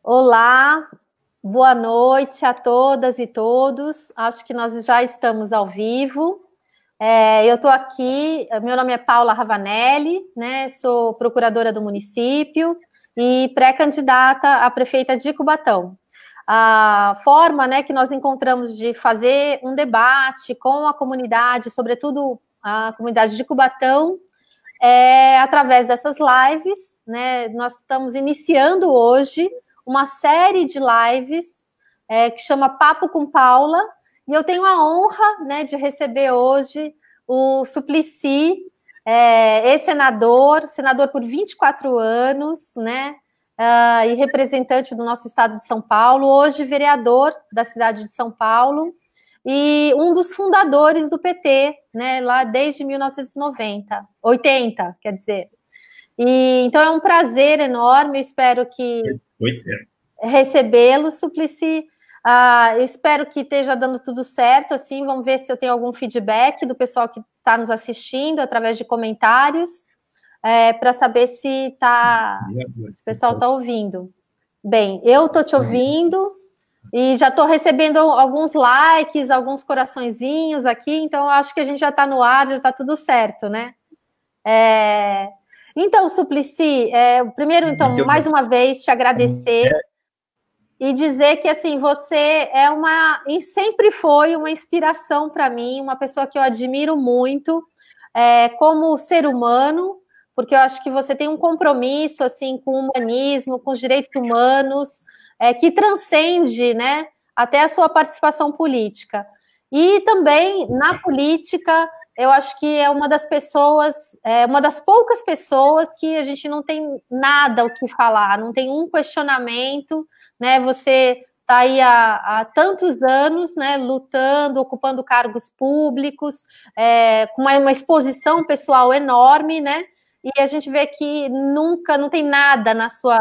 Olá, boa noite a todas e todos. Acho que nós já estamos ao vivo. Eu estou aqui, meu nome é Paula Ravanelli, né? Sou procuradora do município e pré-candidata a prefeita de Cubatão. A forma, né, que nós encontramos de fazer um debate com a comunidade, sobretudo a comunidade de Cubatão, é através dessas lives, né? Nós estamos iniciando hoje uma série de lives que chama Papo com Paula, e eu tenho a honra, né, de receber hoje o Suplicy, ex-senador por 24 anos, né, e representante do nosso estado de São Paulo, hoje vereador da cidade de São Paulo, e um dos fundadores do PT, né, lá desde 80, quer dizer. E, então é um prazer enorme, eu espero que recebê-lo, Suplicy. Eu espero que esteja dando tudo certo, assim, vamos ver se eu tenho algum feedback do pessoal que está nos assistindo através de comentários, para saber se o pessoal está ouvindo. Bem, eu estou te ouvindo e já estou recebendo alguns likes, alguns coraçõezinhos aqui, então eu acho que a gente já está no ar, já está tudo certo, né? Então, Suplicy, primeiro, então, mais uma vez, te agradecer e dizer que, assim, você e sempre foi uma inspiração para mim, uma pessoa que eu admiro muito, como ser humano, porque eu acho que você tem um compromisso, assim, com o humanismo, com os direitos humanos, que transcende, né, até a sua participação política. E também, na política, eu acho que é uma das poucas pessoas que a gente não tem nada o que falar, não tem um questionamento, né? Você está aí há tantos anos, né, lutando, ocupando cargos públicos, com uma exposição pessoal enorme, né? E a gente vê que nunca, não tem nada na sua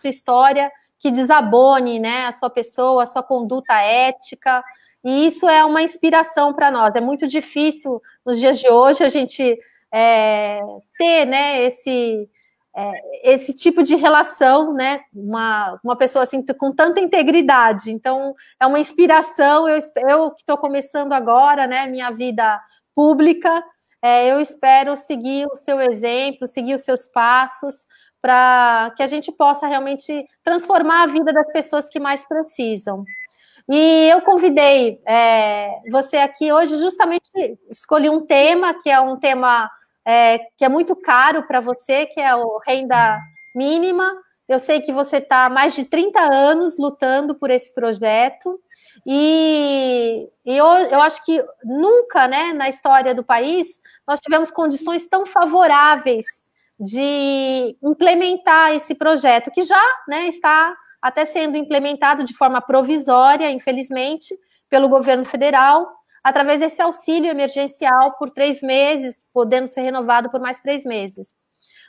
história que desabone, né, a sua pessoa, a sua conduta ética. E isso é uma inspiração para nós. É muito difícil, nos dias de hoje, a gente ter, né, esse tipo de relação, né, uma pessoa assim, com tanta integridade. Então, é uma inspiração. Eu que estou começando agora, né, minha vida pública, eu espero seguir o seu exemplo, seguir os seus passos, para que a gente possa realmente transformar a vida das pessoas que mais precisam. E eu convidei você aqui hoje, justamente escolhi um tema, que é um tema que é muito caro para você, que é o renda mínima. Eu sei que você está há mais de 30 anos lutando por esse projeto, e eu acho que nunca, né, na história do país, nós tivemos condições tão favoráveis de implementar esse projeto, que já, né, está até sendo implementado de forma provisória, infelizmente, pelo governo federal, através desse auxílio emergencial por 3 meses, podendo ser renovado por mais 3 meses.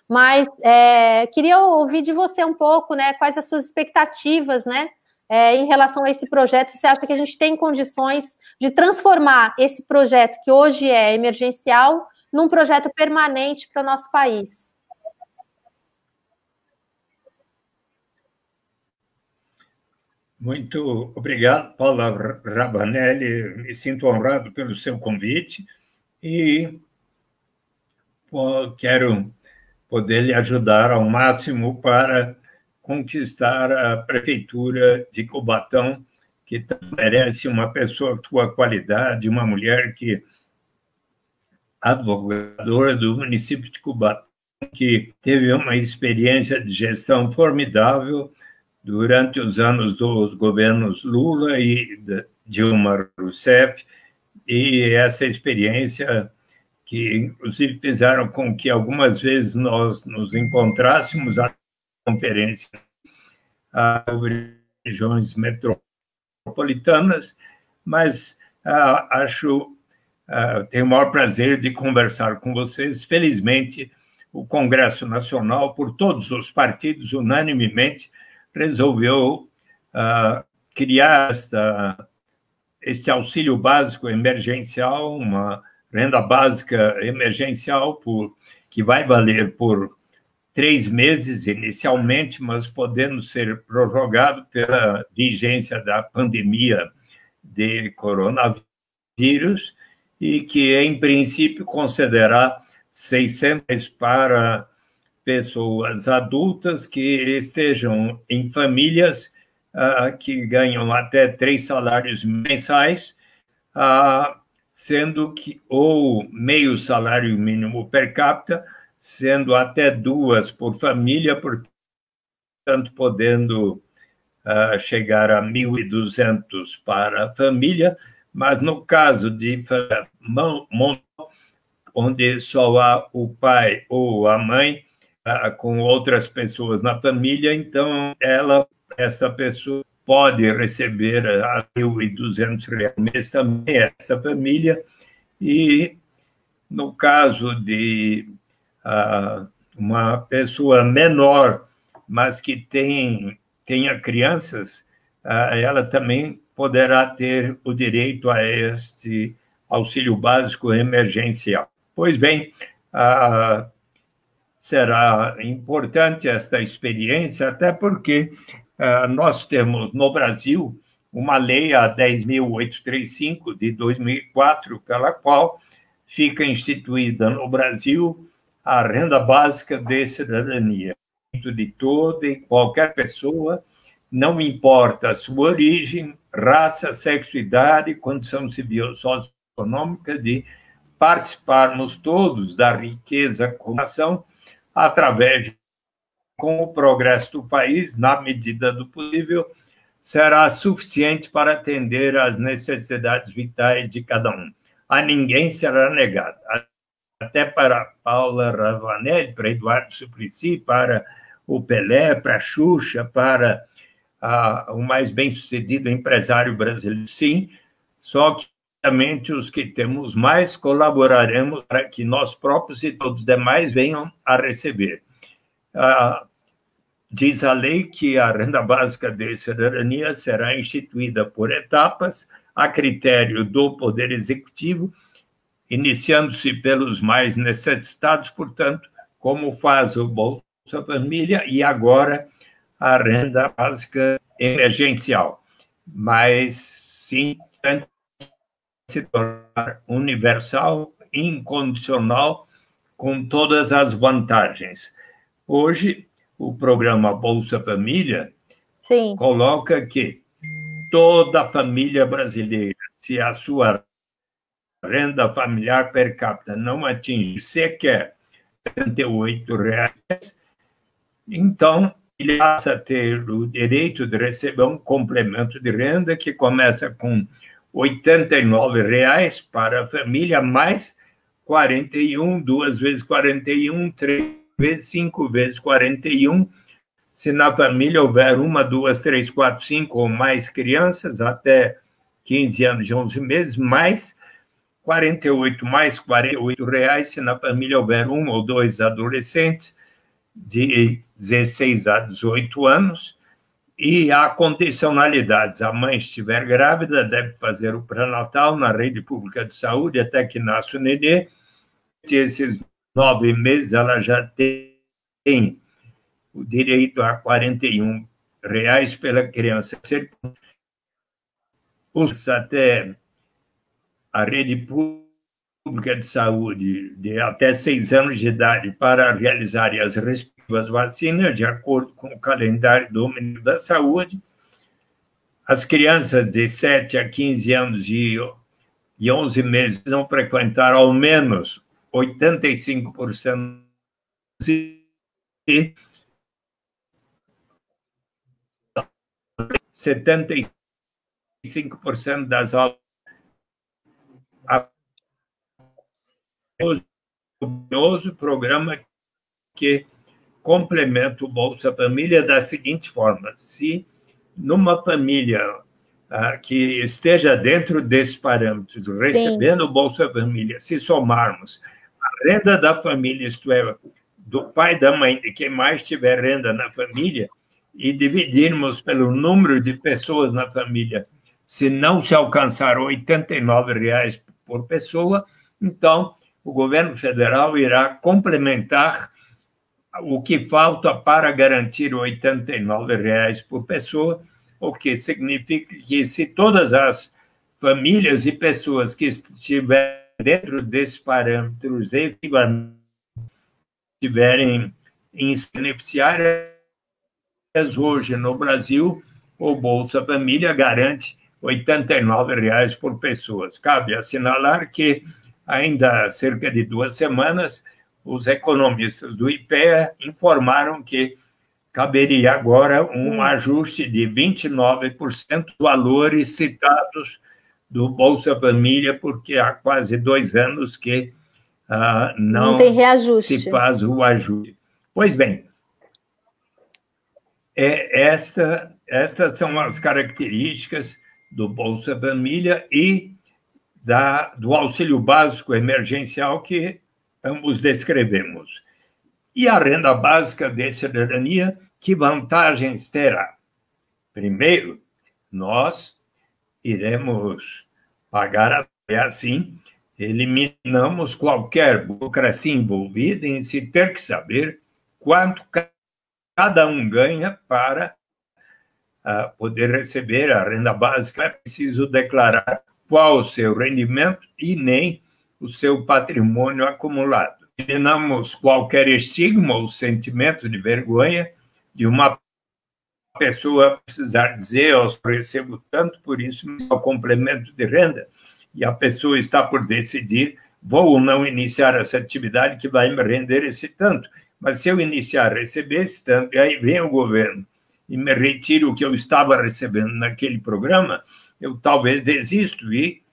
Mas queria ouvir de você um pouco, né, quais as suas expectativas, né, em relação a esse projeto. Você acha que a gente tem condições de transformar esse projeto, que hoje é emergencial, num projeto permanente para o nosso país? Muito obrigado, Paula Ravanelli. Me sinto honrado pelo seu convite e quero poder lhe ajudar ao máximo para conquistar a prefeitura de Cubatão, que merece uma pessoa de sua qualidade, uma mulher que advogadora do município de Cubatão, que teve uma experiência de gestão formidável durante os anos dos governos Lula e Dilma Rousseff, e essa experiência que, inclusive, fizeram com que algumas vezes nós nos encontrássemos à conferência sobre regiões metropolitanas, mas tenho o maior prazer de conversar com vocês. Felizmente, o Congresso Nacional, por todos os partidos, unanimemente, resolveu criar este auxílio básico emergencial, uma renda básica emergencial, que vai valer por 3 meses inicialmente, mas podendo ser prorrogado pela vigência da pandemia de coronavírus, e que, em princípio, concederá 600 para pessoas adultas que estejam em famílias que ganham até 3 salários mensais, sendo que ou meio salário mínimo per capita, sendo até 2 por família, portanto, podendo chegar a 1.200 para a família, mas no caso de onde só há o pai ou a mãe com outras pessoas na família, então essa pessoa pode receber R$ 1.200 mês também, essa família, e no caso de uma pessoa menor, mas que tenha crianças, ela também poderá ter o direito a este auxílio básico emergencial. Pois bem, será importante esta experiência, até porque nós temos no Brasil uma lei, a 10.835, de 2004, pela qual fica instituída no Brasil a renda básica de cidadania, de toda e qualquer pessoa, não importa a sua origem, raça, sexo, idade, condição civil, socioeconômica, de participarmos todos da riqueza como nação, através com o progresso do país, na medida do possível, será suficiente para atender às necessidades vitais de cada um. A ninguém será negado. Até para Paula Ravanelli, para Eduardo Suplicy, para o Pelé, para a Xuxa, para o mais bem-sucedido empresário brasileiro, sim, só que somente os que temos mais colaboraremos para que nós próprios e todos os demais venham a receber. Diz a lei que a renda básica de cidadania será instituída por etapas, a critério do Poder Executivo, iniciando-se pelos mais necessitados, portanto, como faz o Bolsa Família e agora a renda básica emergencial. Mas, sim, se tornar universal, incondicional, com todas as vantagens. Hoje, o programa Bolsa Família coloca que toda família brasileira, se a sua renda familiar per capita não atinge sequer R$ 78, então ele passa a ter o direito de receber um complemento de renda que começa com R$ 89 para a família, mais 41, 2 vezes 41, 3 vezes 5 vezes 41. Se na família houver 1, 2, 3, 4, 5 ou mais crianças, até 15 anos e 11 meses, mais 48 mais R$ 48, se na família houver 1 ou 2 adolescentes de 16 a 18 anos, e há condicionalidades. A mãe estiver grávida, deve fazer o pré-natal na rede pública de saúde até que nasce o nenê. Esses 9 meses ela já tem o direito a R$ 41 pela criança. Até a rede pública de saúde de até 6 anos de idade para realizar as respectivas vacinas, de acordo com o calendário do Ministério da Saúde. As crianças de 7 a 15 anos e 11 meses vão frequentar ao menos 85% e 75% das aulas. O programa que complementa o Bolsa Família da seguinte forma: se numa família que esteja dentro desses parâmetros, recebendo o Bolsa Família, se somarmos a renda da família, isto é, do pai, da mãe, de quem mais tiver renda na família, e dividirmos pelo número de pessoas na família, se não se alcançar R$ 89 por pessoa, então o governo federal irá complementar o que falta para garantir R$ 89 por pessoa, o que significa que se todas as famílias e pessoas que estiverem dentro desses parâmetros efetivamente estiverem em beneficiárias hoje no Brasil, o Bolsa Família garante R$ 89 por pessoa. Cabe assinalar que, ainda há cerca de 2 semanas, os economistas do IPEA informaram que caberia agora um ajuste de 29% dos valores citados do Bolsa Família, porque há quase 2 anos que não tem reajuste. Se faz o ajuste. Pois bem, estas são as características do Bolsa Família e do auxílio básico emergencial que ambos descrevemos. E a renda básica de cidadania, que vantagens terá? Primeiro, nós iremos pagar assim, eliminamos qualquer burocracia envolvida em se ter que saber quanto cada um ganha para poder receber a renda básica. É preciso declarar qual o seu rendimento e nem o seu patrimônio acumulado. Eliminamos qualquer estigma ou sentimento de vergonha de uma pessoa precisar dizer: eu recebo tanto, por isso o complemento de renda, e a pessoa está por decidir: vou ou não iniciar essa atividade que vai me render esse tanto. Mas se eu iniciar, receber esse tanto, e aí vem o governo e me retira o que eu estava recebendo naquele programa, eu talvez desisto e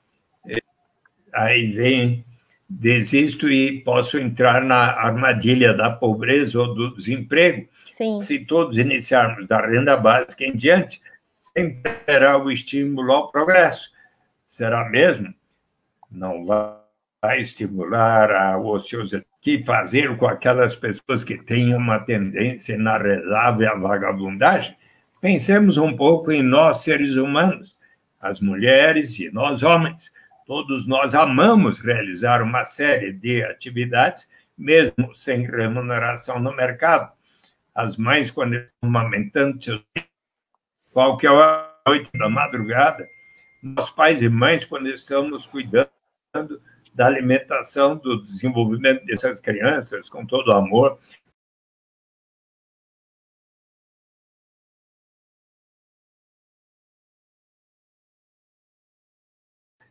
desisto e posso entrar na armadilha da pobreza ou do desemprego. Sim. Se todos iniciarmos da renda básica em diante, sempre terá o estímulo ao progresso. Será mesmo? Não vai estimular a ociosidade. O que fazer com aquelas pessoas que têm uma tendência inarredável à vagabundagem? Pensemos um pouco em nós, seres humanos, as mulheres e nós, homens. Todos nós amamos realizar uma série de atividades, mesmo sem remuneração no mercado. As mães, quando estão amamentando seus filhos, qualquer noite da madrugada, nós, pais e mães, quando estamos cuidando da alimentação, do desenvolvimento dessas crianças, com todo amor.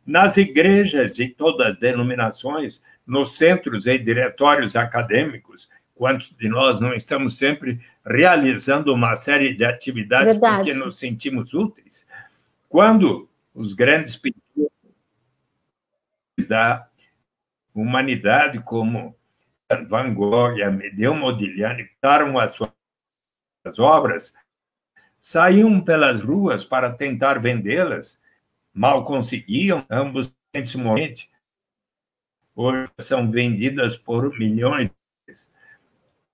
Nas igrejas de todas as denominações, nos centros e diretórios acadêmicos, quantos de nós não estamos sempre realizando uma série de atividades porque nos sentimos úteis? Quando os grandes pintores da humanidade, como Van Gogh e Amedeo Modigliani, pintaram as suas obras, saíam pelas ruas para tentar vendê-las, mal conseguiam, ambos nesse momento, hoje são vendidas por milhões.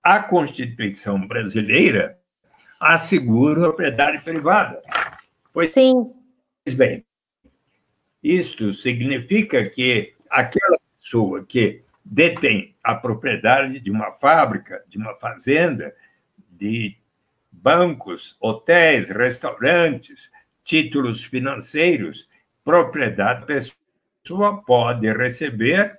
A Constituição brasileira assegura a propriedade privada. Pois bem, isto significa que aquela pessoa que detém a propriedade de uma fábrica, de uma fazenda, de bancos, hotéis, restaurantes, títulos financeiros, propriedade da pessoa pode receber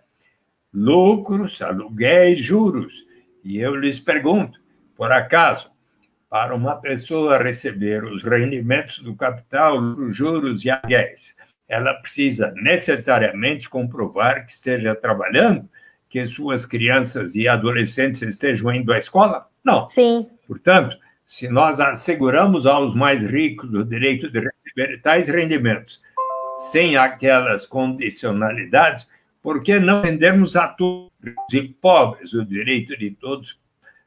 lucros, aluguéis, juros. E eu lhes pergunto, por acaso, para uma pessoa receber os rendimentos do capital, juros e aluguéis, ela precisa necessariamente comprovar que esteja trabalhando, que suas crianças e adolescentes estejam indo à escola? Não. Sim. Portanto, se nós asseguramos aos mais ricos o direito de receber tais rendimentos, sem aquelas condicionalidades, por que não vendemos a todos e pobres o direito de todos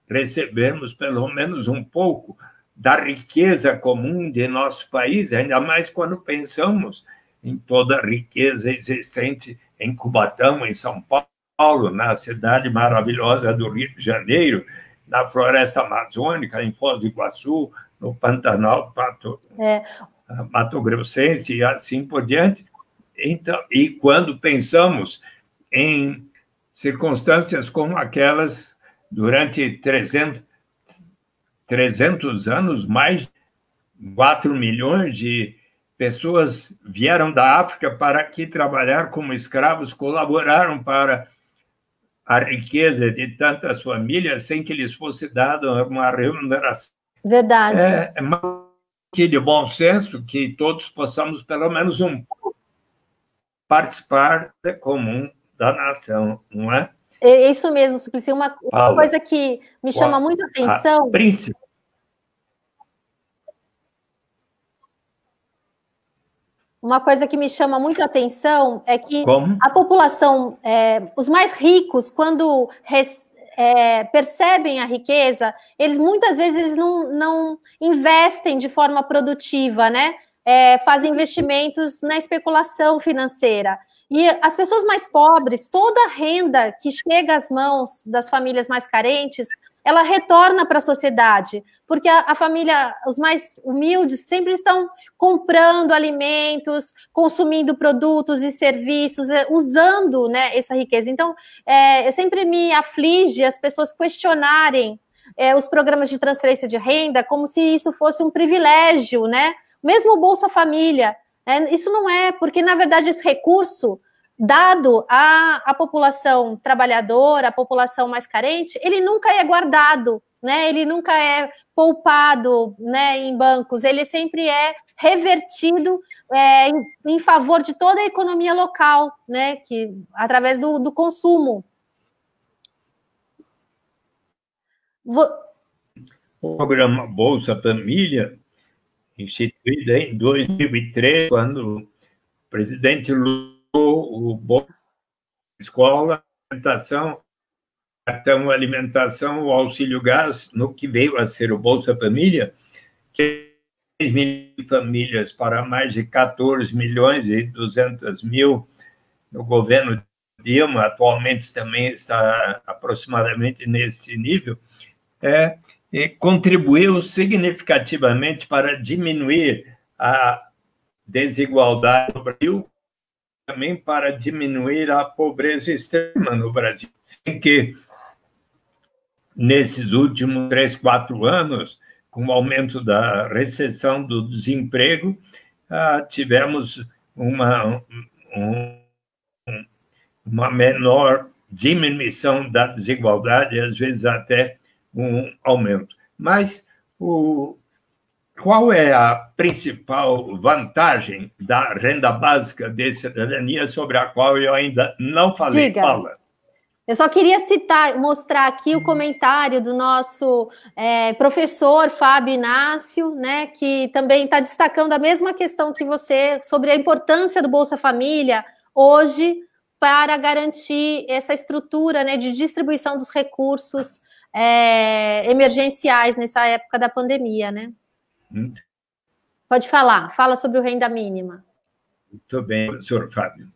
recebermos pelo menos um pouco da riqueza comum de nosso país, ainda mais quando pensamos em toda a riqueza existente em Cubatão, em São Paulo, na cidade maravilhosa do Rio de Janeiro, na floresta amazônica, em Foz do Iguaçu, no Pantanal Mato Grossense e assim por diante. Então, e quando pensamos em circunstâncias como aquelas durante 300 anos, mais de 4 milhões de pessoas vieram da África para aqui trabalhar como escravos, colaboraram para a riqueza de tantas famílias sem que lhes fosse dada uma remuneração. Verdade. É mais que de bom senso que todos possamos, pelo menos participar comum da nação, não é? É isso mesmo, Suplicy. Uma coisa que me chama muito a atenção... Uma coisa que me chama muito a atenção é que a população, os mais ricos, quando percebem a riqueza, eles muitas vezes não investem de forma produtiva, né? Fazem investimentos na especulação financeira. E as pessoas mais pobres, toda a renda que chega às mãos das famílias mais carentes, ela retorna para a sociedade, porque a família, os mais humildes, sempre estão comprando alimentos, consumindo produtos e serviços, usando, né, essa riqueza. Então, sempre me aflige as pessoas questionarem os programas de transferência de renda como se isso fosse um privilégio, né? Mesmo o Bolsa Família, isso não é, porque, na verdade, esse recurso dado à população trabalhadora, à população mais carente, ele nunca é guardado, né? Ele nunca é poupado, né, em bancos, ele sempre é revertido em favor de toda a economia local, né, através do consumo. O programa Bolsa Família, instituído em 2003, quando o presidente Lula o Bolsa Escola, alimentação, cartão alimentação, o auxílio gás, no que veio a ser o Bolsa Família, que 6 mil famílias para mais de 14 milhões e 200 mil no governo Dilma, atualmente também está aproximadamente nesse nível, e contribuiu significativamente para diminuir a desigualdade no Brasil, também para diminuir a pobreza extrema no Brasil. Em que, nesses últimos 3, 4 anos, com o aumento da recessão do desemprego, tivemos uma menor diminuição da desigualdade, às vezes até um aumento. Mas qual é a principal vantagem da renda básica de cidadania sobre a qual eu ainda não falei? Diga. Paula. Eu só queria mostrar aqui o comentário do nosso professor Fábio Inácio, né, que também está destacando a mesma questão que você sobre a importância do Bolsa Família hoje para garantir essa estrutura, né, de distribuição dos recursos emergenciais nessa época da pandemia, né? Pode falar, fala sobre o renda mínima. Muito bem, professor Fábio.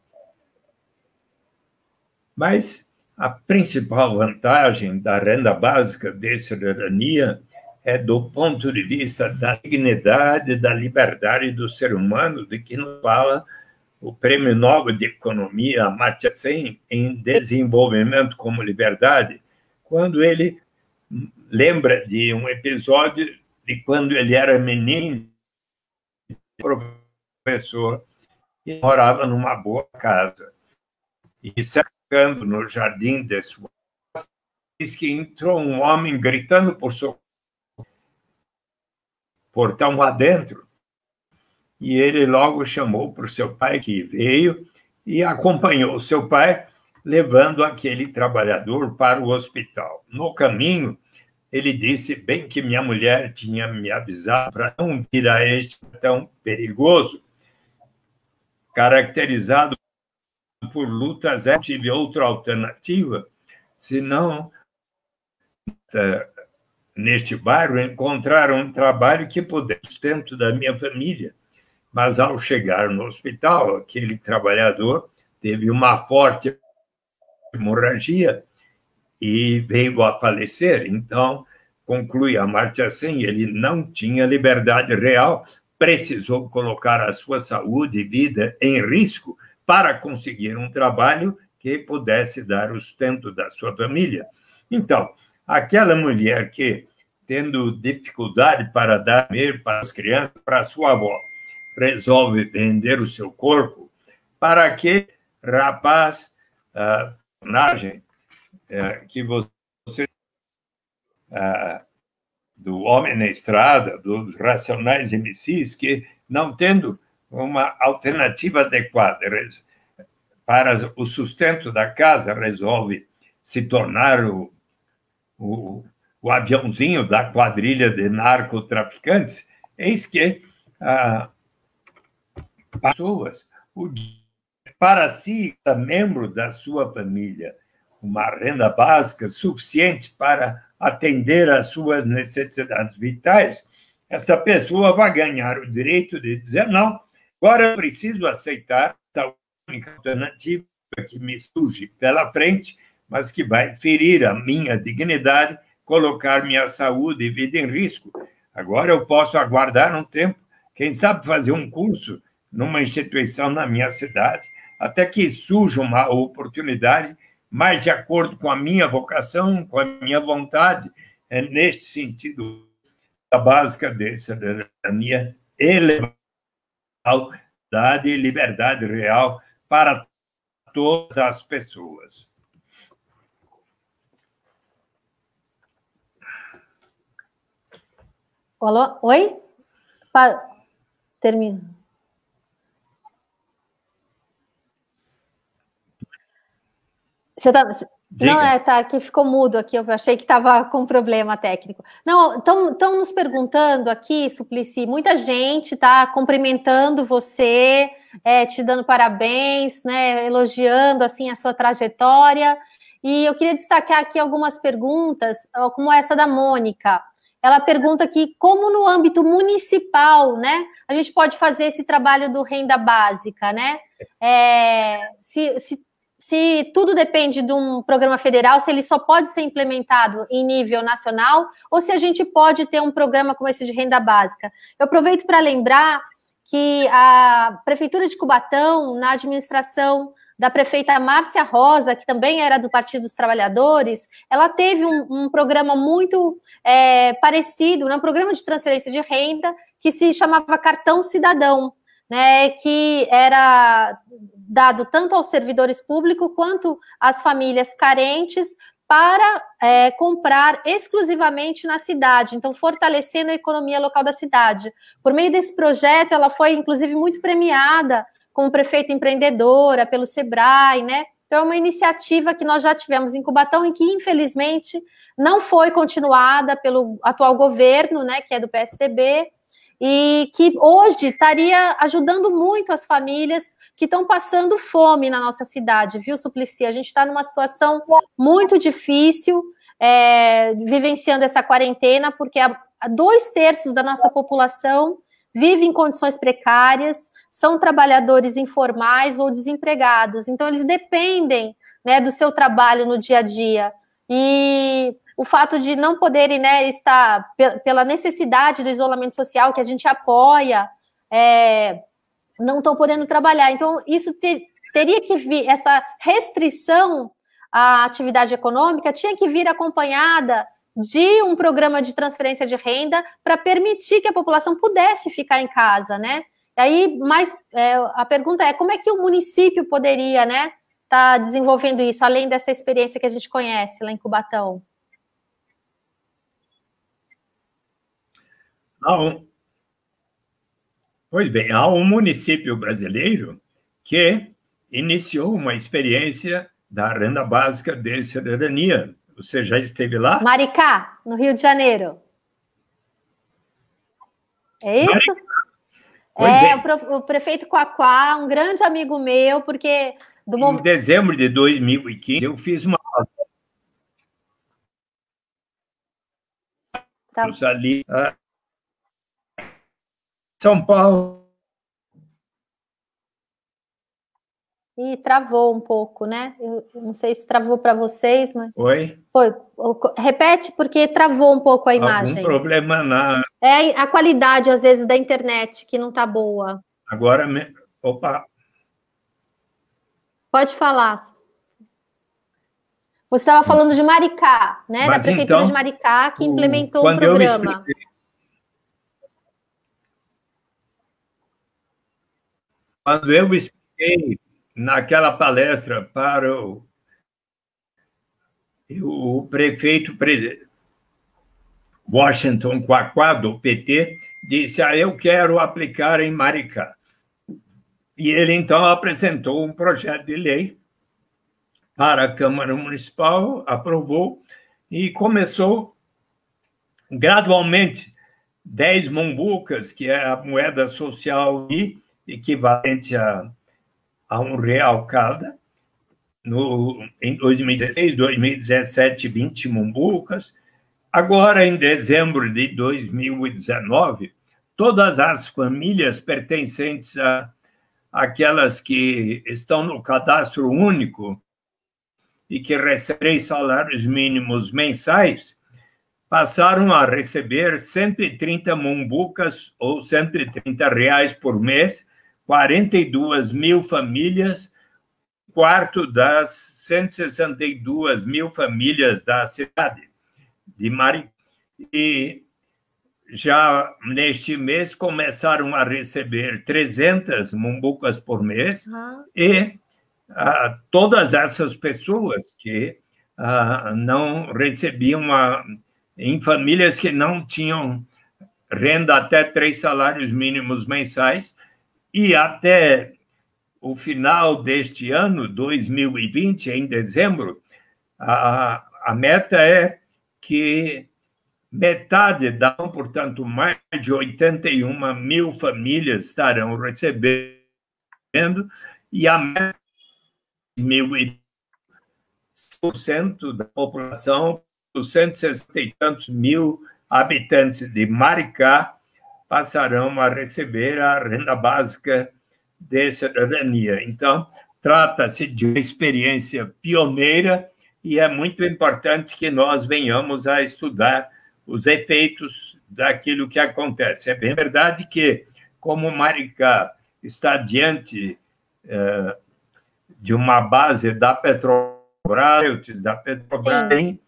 Mas a principal vantagem da renda básica de cidadania é do ponto de vista da dignidade, da liberdade do ser humano, de que nos fala o Prêmio Nobel de Economia, Amartya Sen, em Desenvolvimento como Liberdade, quando ele lembra de um episódio de quando ele era menino, professor, e morava numa boa casa. E cercando no jardim de sua casa, diz que entrou um homem gritando por socorro, portão adentro, e ele logo chamou para o seu pai, que veio, e acompanhou seu pai, levando aquele trabalhador para o hospital. No caminho, ele disse, bem que minha mulher tinha me avisado para não vir a este tão perigoso, caracterizado por lutas, eu tive outra alternativa, senão, neste bairro, encontrar um trabalho que pudesse sustento da minha família. Mas, ao chegar no hospital, aquele trabalhador teve uma forte hemorragia e veio a falecer. Então, conclui Amartya Sen, ele não tinha liberdade real, precisou colocar a sua saúde e vida em risco para conseguir um trabalho que pudesse dar o sustento da sua família. Então, aquela mulher que, tendo dificuldade para dar comer para as crianças, para sua avó, resolve vender o seu corpo, para que rapaz, personagem que você do Homem na Estrada, dos Racionais MCs, que, não tendo uma alternativa adequada para o sustento da casa, resolve se tornar o aviãozinho da quadrilha de narcotraficantes. Eis que pessoas, para si, membro da sua família, uma renda básica suficiente para atender às suas necessidades vitais, essa pessoa vai ganhar o direito de dizer: não, agora eu preciso aceitar a única alternativa que me surge pela frente, mas que vai ferir a minha dignidade, colocar minha saúde e vida em risco. Agora eu posso aguardar um tempo, quem sabe fazer um curso numa instituição na minha cidade, até que surja uma oportunidade mais de acordo com a minha vocação, com a minha vontade. É neste sentido a básica de cidadania, igualdade e liberdade real para todas as pessoas. Alô? Oi? Termina. Você tá... Não, tá, aqui ficou mudo aqui, eu achei que estava com problema técnico. Não, estão nos perguntando aqui, Suplicy, muita gente está cumprimentando você, te dando parabéns, né, elogiando assim a sua trajetória, e eu queria destacar aqui algumas perguntas, como essa da Mônica. Ela pergunta aqui como no âmbito municipal, né, a gente pode fazer esse trabalho do renda básica, né? Se tudo depende de um programa federal, se ele só pode ser implementado em nível nacional, ou se a gente pode ter um programa como esse de renda básica. Eu aproveito para lembrar que a Prefeitura de Cubatão, na administração da prefeita Márcia Rosa, que também era do Partido dos Trabalhadores, ela teve um programa muito parecido, um programa de transferência de renda, que se chamava Cartão Cidadão, né, que era dado tanto aos servidores públicos quanto às famílias carentes para comprar exclusivamente na cidade, então fortalecendo a economia local da cidade. Por meio desse projeto, ela foi, inclusive, muito premiada como prefeita empreendedora pelo Sebrae, né? Então, é uma iniciativa que nós já tivemos em Cubatão e que, infelizmente, não foi continuada pelo atual governo, né, que é do PSDB, e que hoje estaria ajudando muito as famílias que estão passando fome na nossa cidade, viu, Suplicy? A gente está numa situação muito difícil, vivenciando essa quarentena, porque 2/3 da nossa população vive em condições precárias, são trabalhadores informais ou desempregados, então eles dependem, né, do seu trabalho no dia a dia, e o fato de não poderem, né, estar pela necessidade do isolamento social, que a gente apoia, não estão podendo trabalhar. Então, isso teria que vir, essa restrição à atividade econômica tinha que vir acompanhada de um programa de transferência de renda para permitir que a população pudesse ficar em casa, né? E aí, a pergunta é, como é que o município poderia, né, estar desenvolvendo isso, além dessa experiência que a gente conhece lá em Cubatão? Pois bem, há um município brasileiro que iniciou uma experiência da renda básica de cidadania. Você já esteve lá? Maricá, no Rio de Janeiro. É isso? O prefeito Quaquá, um grande amigo meu, porque... Em dezembro de 2015, eu fiz uma... ali... São Paulo. E travou um pouco, né? Eu não sei se travou para vocês, mas... Oi? Foi. Repete, porque travou um pouco a imagem. Algum problema na... a qualidade, às vezes, da internet, que não está boa. Agora... Opa! Pode falar. Você estava falando de Maricá, né? Mas da Prefeitura então, de Maricá, que implementou um programa. Quando eu expliquei naquela palestra para o prefeito Washington Quaquá, do PT, disse: eu quero aplicar em Maricá. E ele, então, apresentou um projeto de lei para a Câmara Municipal, aprovou, e começou gradualmente 10 mombucas, que é a moeda social equivalente a R$ 1 cada, em 2016, 2017, 20 mombucas. Agora, em dezembro de 2019, todas as famílias pertencentes àquelas que estão no cadastro único e que recebem 3 salários mínimos mensais passaram a receber 130 mombucas ou R$ 130 por mês, 42 mil famílias, quarto das 162 mil famílias da cidade de Maricá. E já neste mês começaram a receber 300 mombucas por mês, e todas essas pessoas que não recebiam, em famílias que não tinham renda até 3 salários mínimos mensais, e até o final deste ano, 2020, em dezembro, a meta é que metade, portanto, mais de 81 mil famílias estarão recebendo, e a meta de 1.000% da população, dos 160 e tantos mil habitantes de Maricá, passarão a receber a renda básica de cidadania. Então, trata-se de uma experiência pioneira e é muito importante que nós venhamos a estudar os efeitos daquilo que acontece. É bem verdade que, como Maricá está diante de uma base da Petrobras, tem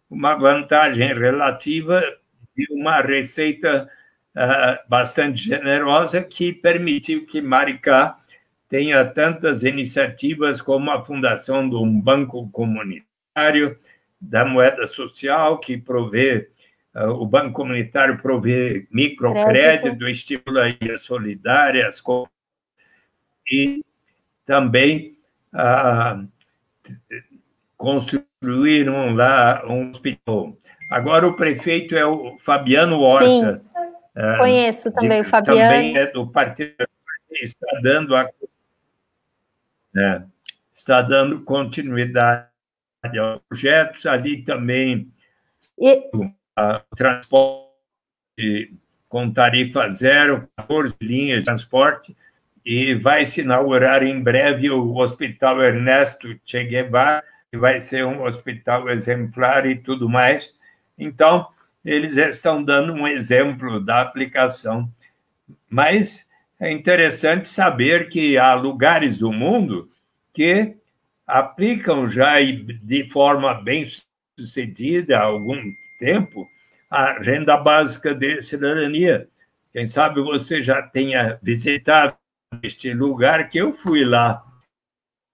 uma vantagem relativa de uma receita bastante generosa que permitiu que Maricá tenha tantas iniciativas como a fundação de um banco comunitário, da moeda social, que provê, o banco comunitário provê microcrédito, estimula a solidária, e também construíram lá um hospital. Agora o prefeito é o Fabiano Horta. Sim, conheço também o Fabiano. Também é do partido, está dando continuidade aos projetos. Ali também o transporte com tarifa zero, 14 linhas de transporte, e vai se inaugurar em breve o Hospital Ernesto Che Guevara, que vai ser um hospital exemplar e tudo mais. Então, eles estão dando um exemplo da aplicação. Mas é interessante saber que há lugares do mundo que aplicam já de forma bem sucedida há algum tempo a renda básica de cidadania. Quem sabe você já tenha visitado este lugar, que eu fui lá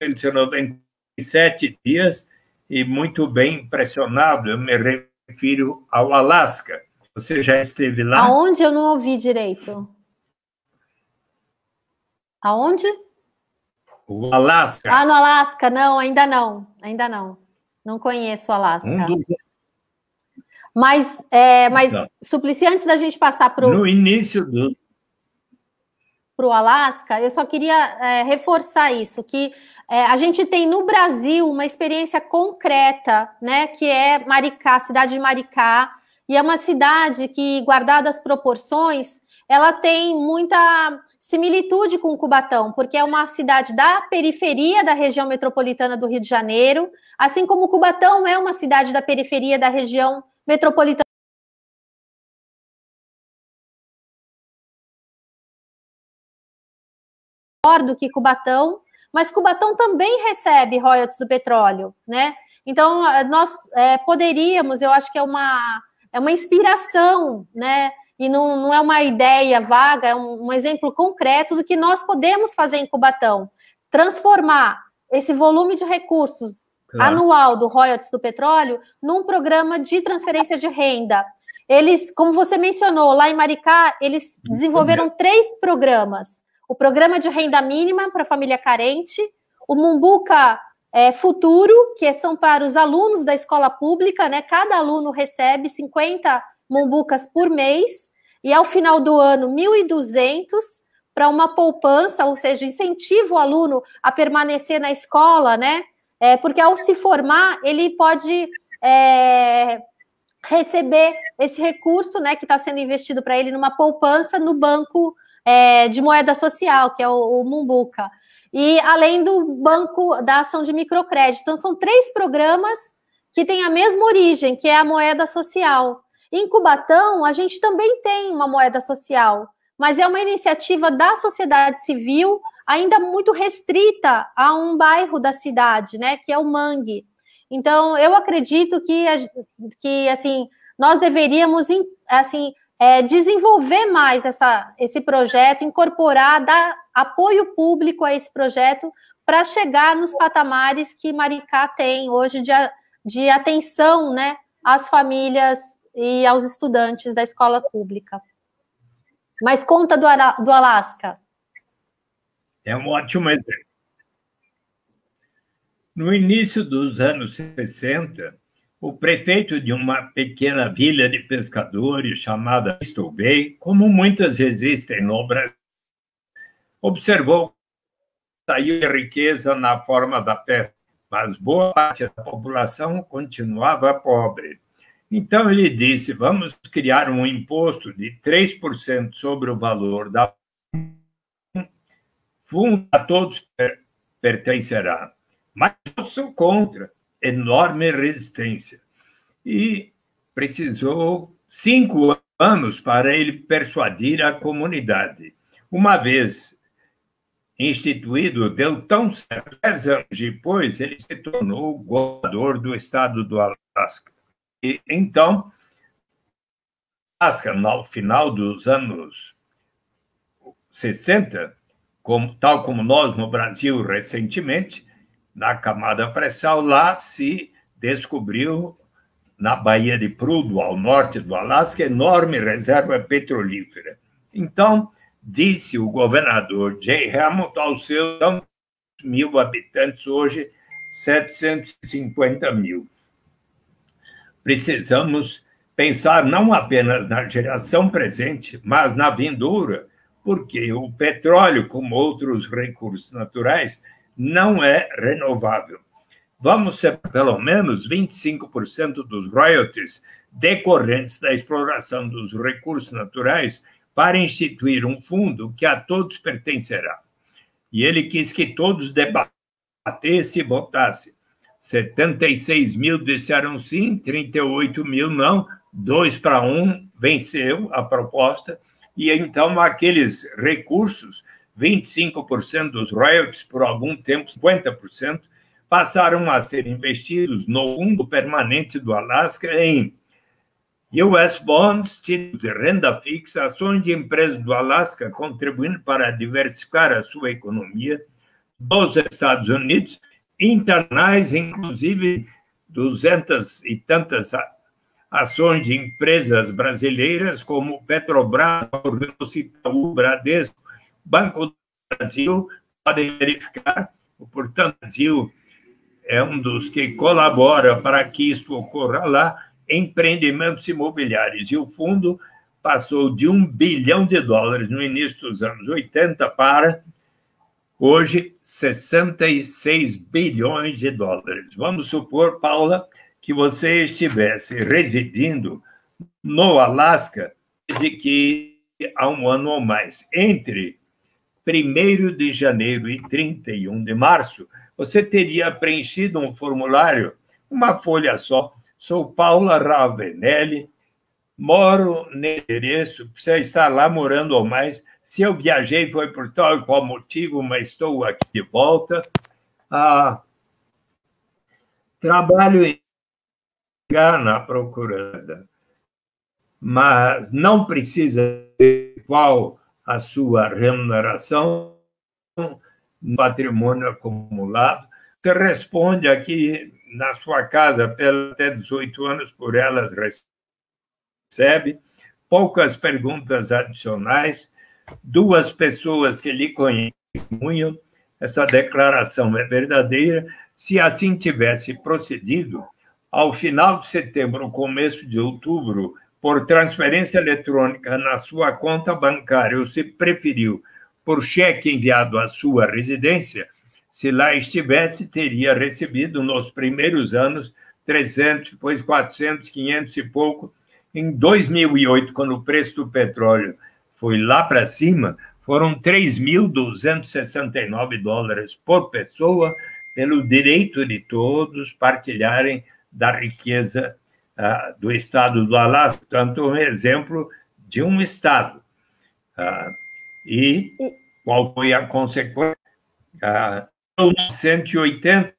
197 dias e muito bem impressionado. Eu me refiro ao Alasca. Você já esteve lá? Aonde? Eu não ouvi direito. Aonde? O Alasca. No Alasca. Não, ainda não. Ainda não. Não conheço o Alasca. Mas Suplicy, antes da gente passar para no início o Alasca, eu só queria reforçar isso, que a gente tem no Brasil uma experiência concreta, né, que é Maricá, a cidade de Maricá, e é uma cidade que, guardadas as proporções, ela tem muita similitude com Cubatão, porque é uma cidade da periferia da região metropolitana do Rio de Janeiro, assim como Cubatão é uma cidade da periferia da região metropolitana do que Cubatão, mas Cubatão também recebe royalties do petróleo, né? Então, nós poderíamos, eu acho que é uma inspiração, né? E não é uma ideia vaga, é um exemplo concreto do que nós podemos fazer em Cubatão. Transformar esse volume de recursos anual do royalties do petróleo num programa de transferência de renda. Eles, como você mencionou, lá em Maricá, eles desenvolveram 3 programas. O programa de renda mínima para a família carente, o Mumbuca Futuro, que são para os alunos da escola pública, né? Cada aluno recebe 50 mumbucas por mês, e ao final do ano, 1.200 para uma poupança, ou seja, incentiva o aluno a permanecer na escola, né? Porque ao se formar, ele pode receber esse recurso, né, que está sendo investido para ele numa poupança no banco de moeda social, que é o Mumbuca. E além do Banco da Ação de Microcrédito. Então, são 3 programas que têm a mesma origem, que é a moeda social. Em Cubatão, a gente também tem uma moeda social, mas é uma iniciativa da sociedade civil, ainda muito restrita a um bairro da cidade, né, que é o Mangue. Então, eu acredito que assim, nós deveríamos assim, desenvolver mais esse projeto, incorporar, dar apoio público a esse projeto para chegar nos patamares que Maricá tem hoje de atenção, né, às famílias e aos estudantes da escola pública. Mas conta do Alasca. É um ótimo exemplo. No início dos anos 60, o prefeito de uma pequena vila de pescadores chamada Bristol Bay, como muitas existem no Brasil, observou que saiu de riqueza na forma da pesca, mas boa parte da população continuava pobre. Então ele disse, vamos criar um imposto de 3% sobre o valor da fundo a todos pertencerá. Mas eu sou contra, enorme resistência. E precisou 5 anos para ele persuadir a comunidade. Uma vez instituído, deu tão certo. 10 anos depois, ele se tornou governador do estado do Alasca. E então, Alasca, no final dos anos 60, tal como nós no Brasil recentemente, na camada pré-sal, lá se descobriu, na Baía de Prudhoe, ao norte do Alasca, enorme reserva petrolífera. Então, disse o governador Jay Hamilton aos seus 1.000 habitantes, hoje 750 mil. Precisamos pensar não apenas na geração presente, mas na vindoura, porque o petróleo, como outros recursos naturais, não é renovável. Vamos ser pelo menos 25% dos royalties decorrentes da exploração dos recursos naturais para instituir um fundo que a todos pertencerá. E ele quis que todos debatessem e votassem. 76 mil disseram sim, 38 mil não, 2-1 venceu a proposta, e então aqueles recursos, 25% dos royalties, por algum tempo 50%, passaram a ser investidos no Fundo Permanente do Alasca em US Bonds, títulos de renda fixa, ações de empresas do Alasca, contribuindo para diversificar a sua economia, dos Estados Unidos, internacionais, inclusive 200 e tantas ações de empresas brasileiras, como Petrobras, Itaú, Bradesco, Banco do Brasil, podem verificar. Portanto, o Brasil é um dos que colabora para que isso ocorra lá, empreendimentos imobiliários. E o fundo passou de $1 bilhão no início dos anos 80 para, hoje, 66 bilhões de dólares. Vamos supor, Paula, que você estivesse residindo no Alasca desde que há um ano ou mais. Entre 1º de janeiro e 31 de março, você teria preenchido um formulário, uma folha só. Sou Paula Ravenelli, moro no endereço, precisa estar lá morando ou mais. Se eu viajei foi por tal e qual motivo, mas estou aqui de volta. Trabalho em na procurada, mas não precisa ter qual a sua remuneração no patrimônio acumulado. Você responde aqui na sua casa, até 18 anos, por elas recebe, poucas perguntas adicionais, 2 pessoas que lhe conhecem, essa declaração é verdadeira. Se assim tivesse procedido, ao final de setembro, começo de outubro, por transferência eletrônica na sua conta bancária, ou se preferiu, por cheque enviado à sua residência, se lá estivesse, teria recebido nos primeiros anos 300, depois 400, 500 e pouco. Em 2008, quando o preço do petróleo foi lá para cima, foram 3.269 dólares por pessoa, pelo direito de todos partilharem da riqueza do estado do Alasca. Portanto, um exemplo de um estado. E qual foi a consequência? Em 1980,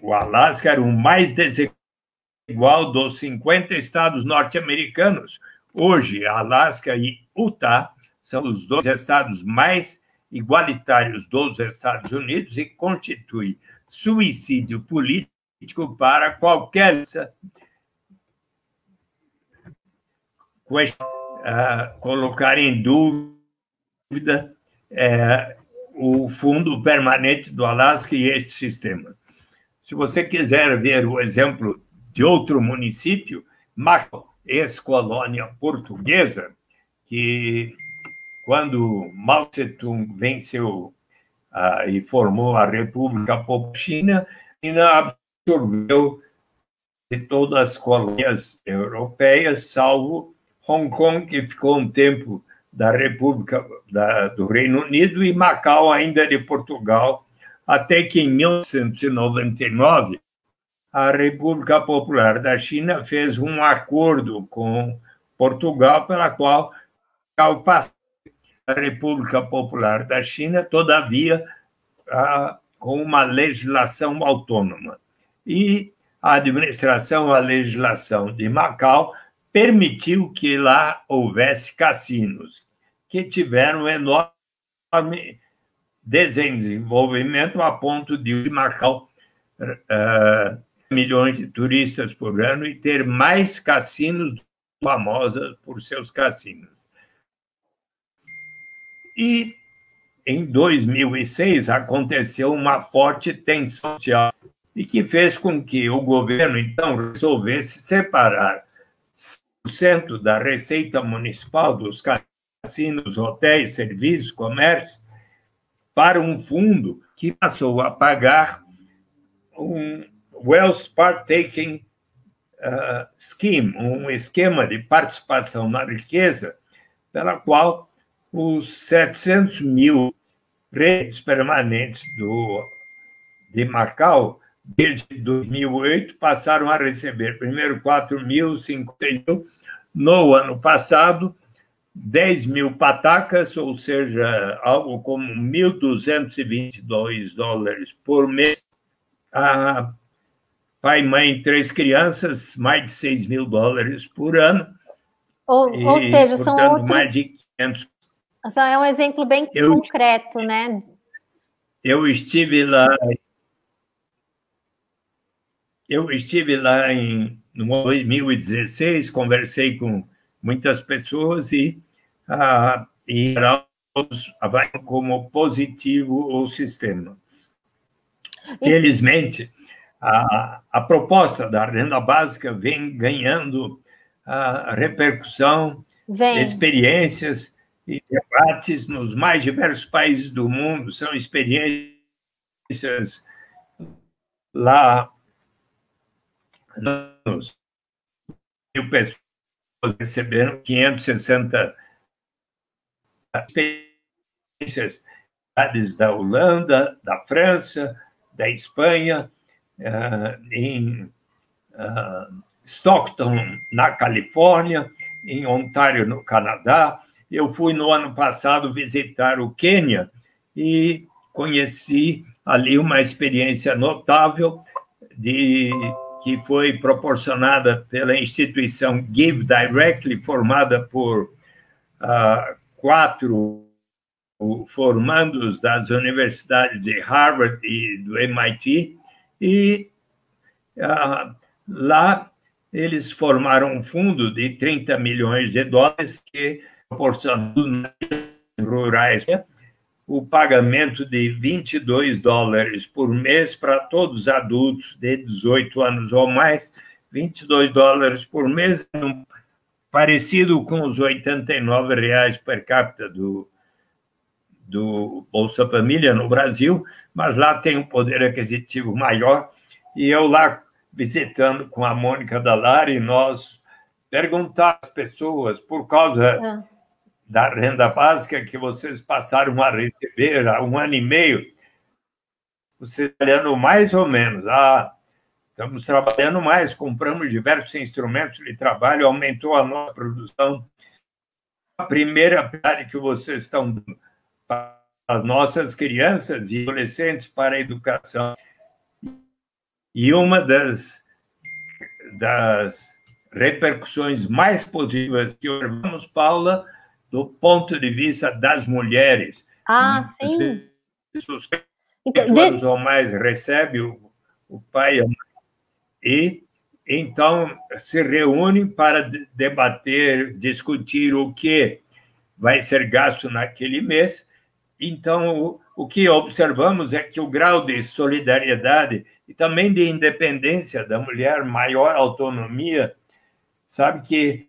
o Alasca era o mais desigual dos 50 estados norte-americanos. Hoje, Alasca e Utah são os 2 estados mais igualitários dos Estados Unidos e constitui suicídio político para qualquer colocar em dúvida o Fundo Permanente do Alasca e este sistema. Se você quiser ver o exemplo de outro município, Macau, ex-colônia portuguesa, que quando Mao Tse-tung venceu e formou a República Popular China, China absorveu de todas as colônias europeias, salvo Hong Kong, que ficou um tempo da República do Reino Unido, e Macau, ainda de Portugal, até que em 1999 a República Popular da China fez um acordo com Portugal, pela qual Macau passou a República Popular da China, todavia com uma legislação autônoma. E a administração, a legislação de Macau permitiu que lá houvesse cassinos, que tiveram enorme desenvolvimento a ponto de Macau milhões de turistas por ano e ter mais cassinos famosos por seus cassinos. E em 2006 aconteceu uma forte tensão social e que fez com que o governo então resolvesse separar 100% da receita municipal dos cassinos, hotéis, serviços, comércio, para um fundo que passou a pagar um Wealth Partaking Scheme, um esquema de participação na riqueza, pela qual os 700 mil residentes permanentes de Macau, desde 2008, passaram a receber primeiro 4 mil, 5 mil, no ano passado, 10 mil patacas, ou seja, algo como 1.222 dólares por mês. Pai, mãe, 3 crianças, mais de 6 mil dólares por ano. Ou seja, são outros... mais de 500. É um exemplo bem concreto, né? Eu estive lá em 2016, conversei com muitas pessoas e avaliam como positivo o sistema. Felizmente, a proposta da renda básica vem ganhando repercussão, experiências e debates nos mais diversos países do mundo. São experiências lá, mil pessoas receberam 560 experiências da Holanda, da França, da Espanha, em Stockton, na Califórnia, em Ontário, no Canadá. Eu fui, no ano passado, visitar o Quênia e conheci ali uma experiência notável que foi proporcionada pela instituição Give Directly, formada por 4 formandos das universidades de Harvard e do MIT, e lá eles formaram um fundo de 30 milhões de dólares que proporcionou rurais o pagamento de $22 por mês para todos os adultos de 18 anos ou mais, $22 por mês, parecido com os R$89 per capita do Bolsa Família no Brasil, mas lá tem um poder aquisitivo maior. E eu lá, visitando com a Mônica Dallari, nós perguntamos às pessoas, por causa da renda básica que vocês passaram a receber há 1 ano e meio, vocês trabalhando mais ou menos, estamos trabalhando mais, compramos diversos instrumentos de trabalho, aumentou a nossa produção. A primeira prioridade que vocês estão dando para as nossas crianças e adolescentes para a educação. E uma das repercussões mais positivas que observamos, Paula, do ponto de vista das mulheres. Sim. Os 8 anos ou mais recebe o pai e a mãe, e então se reúnem para debater, discutir o que vai ser gasto naquele mês. Então, o que observamos é que o grau de solidariedade e também de independência da mulher, maior autonomia, sabe que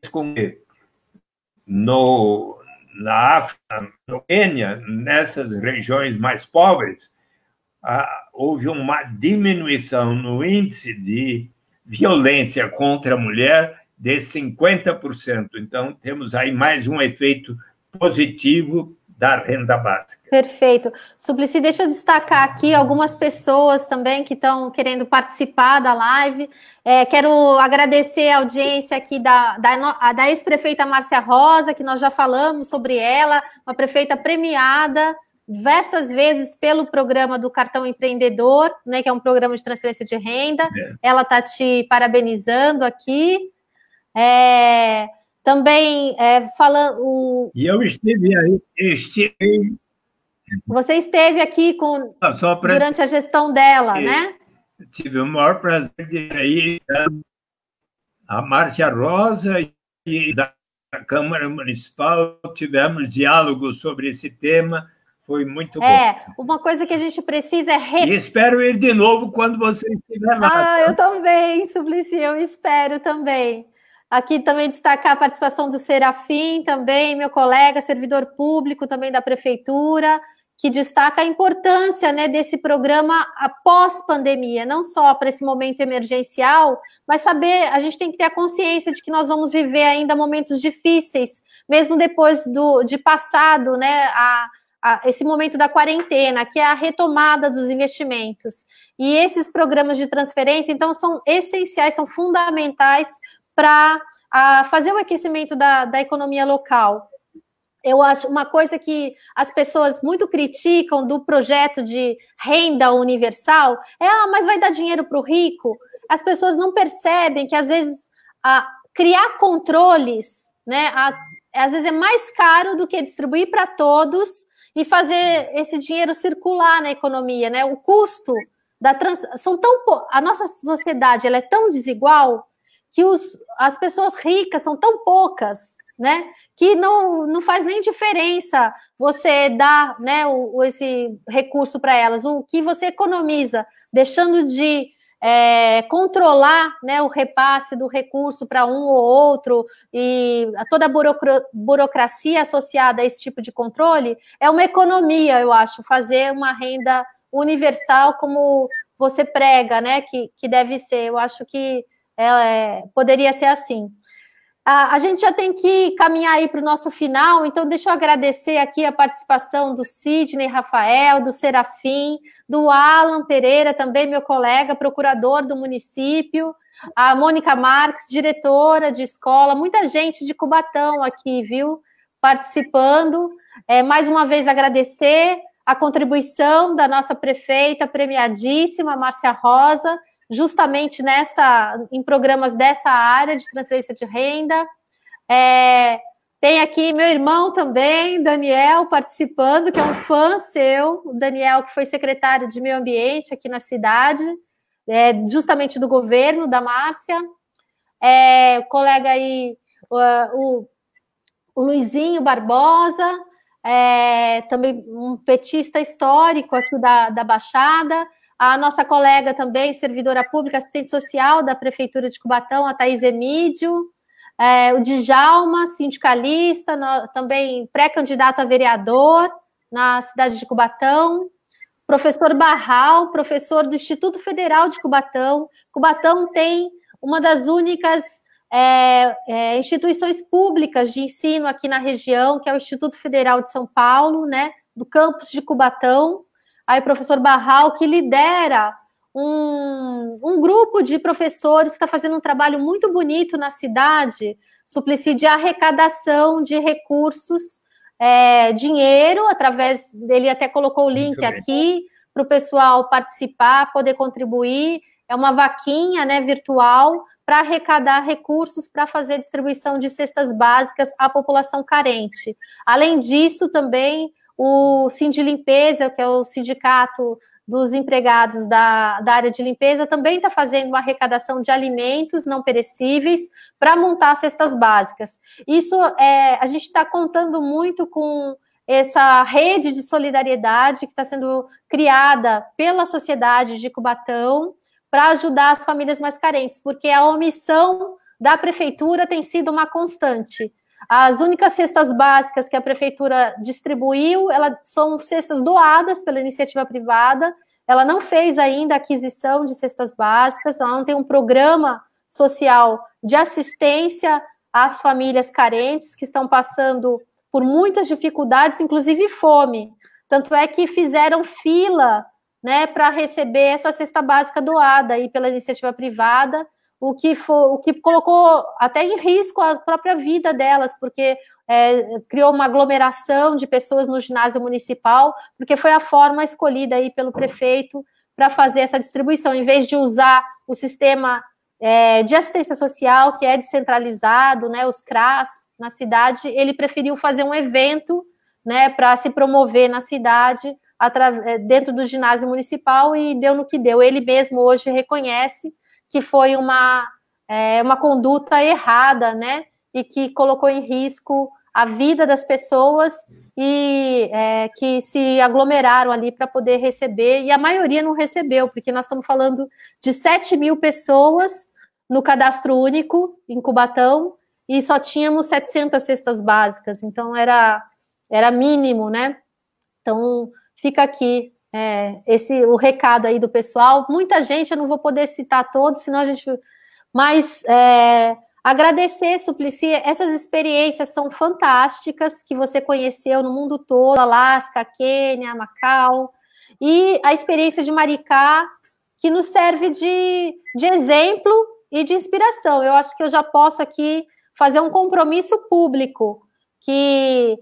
na África, no Quênia, nessas regiões mais pobres, houve uma diminuição no índice de violência contra a mulher de 50%. Então, temos aí mais um efeito positivo da renda básica. Perfeito. Suplicy, deixa eu destacar aqui algumas pessoas também que estão querendo participar da live. Quero agradecer a audiência aqui da ex-prefeita Márcia Rosa, que nós já falamos sobre ela, uma prefeita premiada diversas vezes pelo programa do Cartão Empreendedor, né, que é um programa de transferência de renda. Ela está te parabenizando aqui. Também falando... E eu estive aí, Você esteve aqui durante a gestão dela, né? Tive o maior prazer de ir aí, a Márcia Rosa e da Câmara Municipal, tivemos diálogo sobre esse tema, foi muito bom. Uma coisa que a gente precisa E espero ir de novo quando você estiver lá. Eu também, Suplicy, eu espero também. Aqui também destacar a participação do Serafim, também, meu colega, servidor público também da Prefeitura, que destaca a importância, né, desse programa após pandemia, não só para esse momento emergencial, mas a gente tem que ter a consciência de que nós vamos viver ainda momentos difíceis, mesmo depois de passado, né, esse momento da quarentena, que é a retomada dos investimentos. E esses programas de transferência, então, são essenciais, são fundamentais para fazer o aquecimento da economia local. Eu acho uma coisa que as pessoas muito criticam do projeto de renda universal mas vai dar dinheiro para o rico. As pessoas não percebem que, às vezes, criar controles, né, às vezes é mais caro do que distribuir para todos e fazer esse dinheiro circular na economia, né? O custo a nossa sociedade ela é tão desigual que as pessoas ricas são tão poucas, né, que não faz nem diferença você dar, né, esse recurso para elas. O que você economiza, deixando de controlar, né, o repasse do recurso para um ou outro, e toda a burocracia associada a esse tipo de controle, é uma economia, eu acho, fazer uma renda universal como você prega, né, que deve ser. Eu acho que poderia ser assim. A gente já tem que caminhar aí para o nosso final, então deixa eu agradecer aqui a participação do Sidney Rafael, do Serafim, do Alan Pereira, também meu colega, procurador do município, a Mônica Marques, diretora de escola, muita gente de Cubatão aqui, viu, participando. Mais uma vez agradecer a contribuição da nossa prefeita premiadíssima, Márcia Rosa, justamente em programas dessa área de transferência de renda. Tem aqui meu irmão também, Daniel, participando, que é um fã seu, o Daniel, que foi secretário de Meio Ambiente aqui na cidade, justamente do governo da Márcia. O colega aí, o Luizinho Barbosa, também um petista histórico aqui da Baixada. A nossa colega também, servidora pública, assistente social da Prefeitura de Cubatão, a Thaís Emídio. O Djalma, sindicalista, também pré-candidato a vereador na cidade de Cubatão. Professor Barral, professor do Instituto Federal de Cubatão. Cubatão tem uma das únicas instituições públicas de ensino aqui na região, que é o Instituto Federal de São Paulo, né, do campus de Cubatão. Aí o professor Barral, que lidera um grupo de professores que está fazendo um trabalho muito bonito na cidade, Suplicy, de arrecadação de recursos, dinheiro, através dele até colocou o link aqui para o pessoal participar, poder contribuir. É uma vaquinha, né, virtual para arrecadar recursos para fazer distribuição de cestas básicas à população carente. Além disso, também o Sindilimpeza, que é o sindicato dos empregados da área de limpeza, também está fazendo uma arrecadação de alimentos não perecíveis para montar cestas básicas. Isso a gente está contando muito com essa rede de solidariedade que está sendo criada pela sociedade de Cubatão para ajudar as famílias mais carentes, porque a omissão da prefeitura tem sido uma constante. As únicas cestas básicas que a prefeitura distribuiu, elas são cestas doadas pela iniciativa privada, ela não fez ainda a aquisição de cestas básicas, ela não tem um programa social de assistência às famílias carentes que estão passando por muitas dificuldades, inclusive fome. Tanto é que fizeram fila, né, para receber essa cesta básica doada aí pela iniciativa privada, o que colocou até em risco a própria vida delas, porque criou uma aglomeração de pessoas no ginásio municipal, porque foi a forma escolhida aí pelo prefeito para fazer essa distribuição, em vez de usar o sistema de assistência social, que é descentralizado, né, os CRAS na cidade, ele preferiu fazer um evento, né, para se promover na cidade, dentro do ginásio municipal, e deu no que deu. Ele mesmo hoje reconhece que foi uma conduta errada, né, e que colocou em risco a vida das pessoas e que se aglomeraram ali para poder receber, e a maioria não recebeu, porque nós estamos falando de 7 mil pessoas no cadastro único em Cubatão, e só tínhamos 700 cestas básicas, então era mínimo, né? Então, fica aqui o recado aí do pessoal. Muita gente, eu não vou poder citar todos, senão a gente... Mas agradecer, Suplicy, essas experiências são fantásticas, que você conheceu no mundo todo, Alasca, Quênia, Macau, e a experiência de Maricá, que nos serve de exemplo e de inspiração. Eu acho que eu já posso aqui fazer um compromisso público, que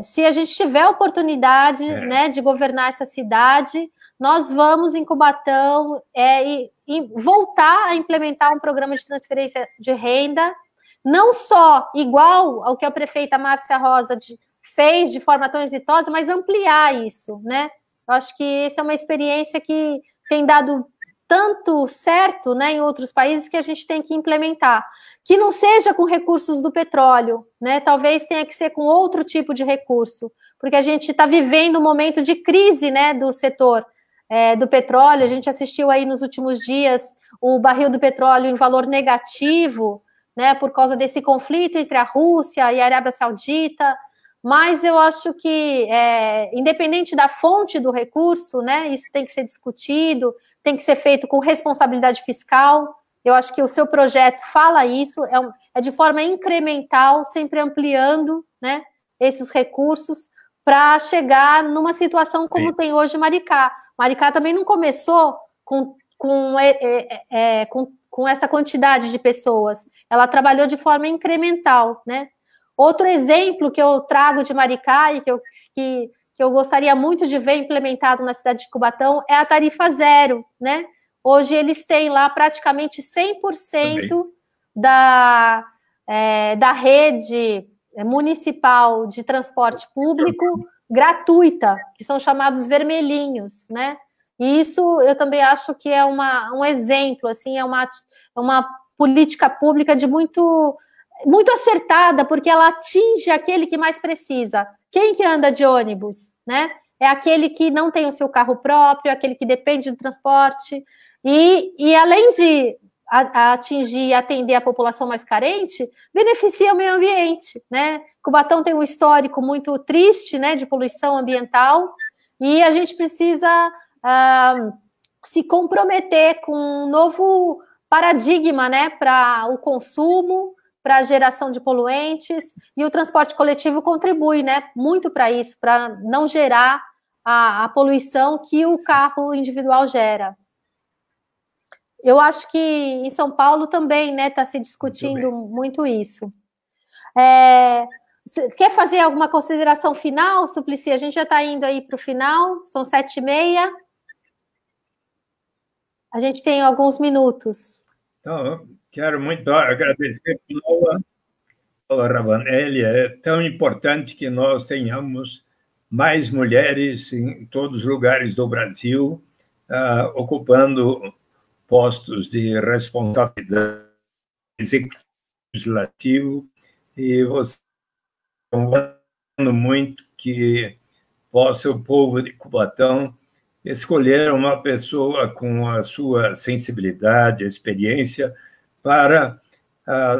se a gente tiver a oportunidade, né, de governar essa cidade, nós vamos em Cubatão e voltar a implementar um programa de transferência de renda, não só igual ao que a prefeita Márcia Rosa fez de forma tão exitosa, mas ampliar isso, né? Eu acho que essa é uma experiência que tem dado tanto certo, né, em outros países, que a gente tem que implementar. Que não seja com recursos do petróleo, né? Talvez tenha que ser com outro tipo de recurso, porque a gente está vivendo um momento de crise, né, do setor do petróleo. A gente assistiu aí nos últimos dias o barril do petróleo em valor negativo, né, por causa desse conflito entre a Rússia e a Arábia Saudita. Mas eu acho que, independente da fonte do recurso, né, isso tem que ser discutido, tem que ser feito com responsabilidade fiscal. Eu acho que o seu projeto fala isso, é de forma incremental, sempre ampliando, né, esses recursos para chegar numa situação como tem hoje Maricá. Maricá também não começou com essa quantidade de pessoas, ela trabalhou de forma incremental, né? Outro exemplo que eu trago de Maricá e que eu gostaria muito de ver implementado na cidade de Cubatão é a tarifa zero, né? hoje eles têm lá praticamente 100% da rede municipal de transporte público gratuita, que são chamados vermelhinhos, né? E isso eu também acho que é um exemplo, assim, é uma política pública de muito acertada, porque ela atinge aquele que mais precisa. Quem que anda de ônibus, né? É aquele que não tem o seu carro próprio, aquele que depende do transporte, e além de atingir e atender a população mais carente, beneficia o meio ambiente, né? Cubatão tem um histórico muito triste, né, de poluição ambiental, e a gente precisa se comprometer com um novo paradigma, né, para o consumo, para a geração de poluentes, e o transporte coletivo contribui, né, muito para isso, para não gerar a poluição que o carro individual gera. Eu acho que em São Paulo também, né, está se discutindo muito isso. Quer fazer alguma consideração final, Suplicy? A gente já está indo aí para o final, são 7h30. A gente tem alguns minutos. Então, quero muito agradecer a Paula Ravanelli. É tão importante que nós tenhamos mais mulheres em todos os lugares do Brasil, ocupando postos de responsabilidade executiva, legislativo, e você muito que possa o povo de Cubatão escolher uma pessoa com a sua sensibilidade, experiência, para,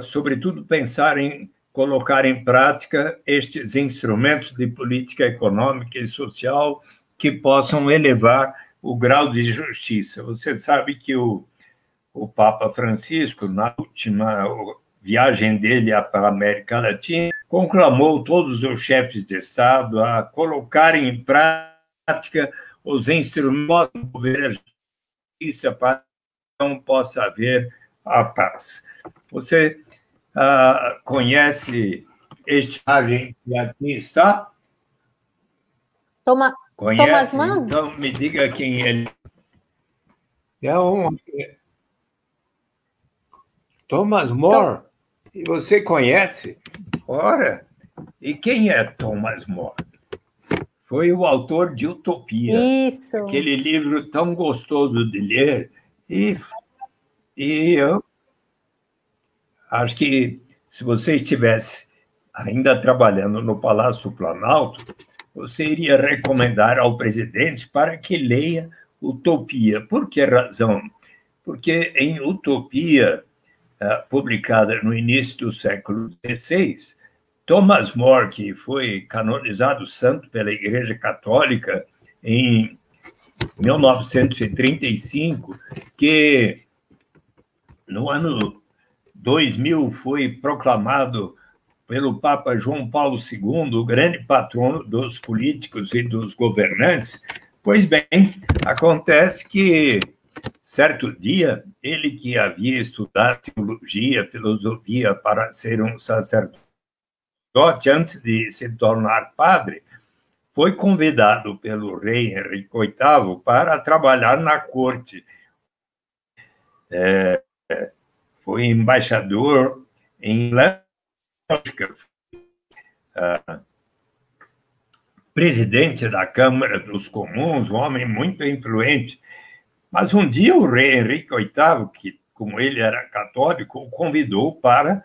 sobretudo, pensar em colocar em prática estes instrumentos de política econômica e social que possam elevar o grau de justiça. Você sabe que o Papa Francisco, na última viagem dele para a América Latina, conclamou todos os chefes de Estado a colocarem em prática os instrumentos do governo da justiça para que não possa haver a paz. Você conhece este agente que aqui está? Conhece? Thomas Mann? Então, me diga quem ele é. Thomas More? E você conhece? Ora, e quem é Thomas More? Foi o autor de Utopia. Isso. Aquele livro tão gostoso de ler. E eu acho que se você estivesse ainda trabalhando no Palácio Planalto, você iria recomendar ao presidente para que leia Utopia. Por que razão? Porque em Utopia, publicada no início do século XVI, Thomas More, que foi canonizado santo pela Igreja Católica em 1935, que no ano 2000 foi proclamado pelo Papa João Paulo II, o grande patrono dos políticos e dos governantes. Pois bem, acontece que, certo dia, ele que havia estudado teologia, filosofia para ser um sacerdote antes de se tornar padre, foi convidado pelo rei Henrique VIII para trabalhar na corte. Foi embaixador em Bélgica, presidente da Câmara dos Comuns, um homem muito influente. Mas um dia o rei Henrique VIII, que, como ele era católico, o convidou para,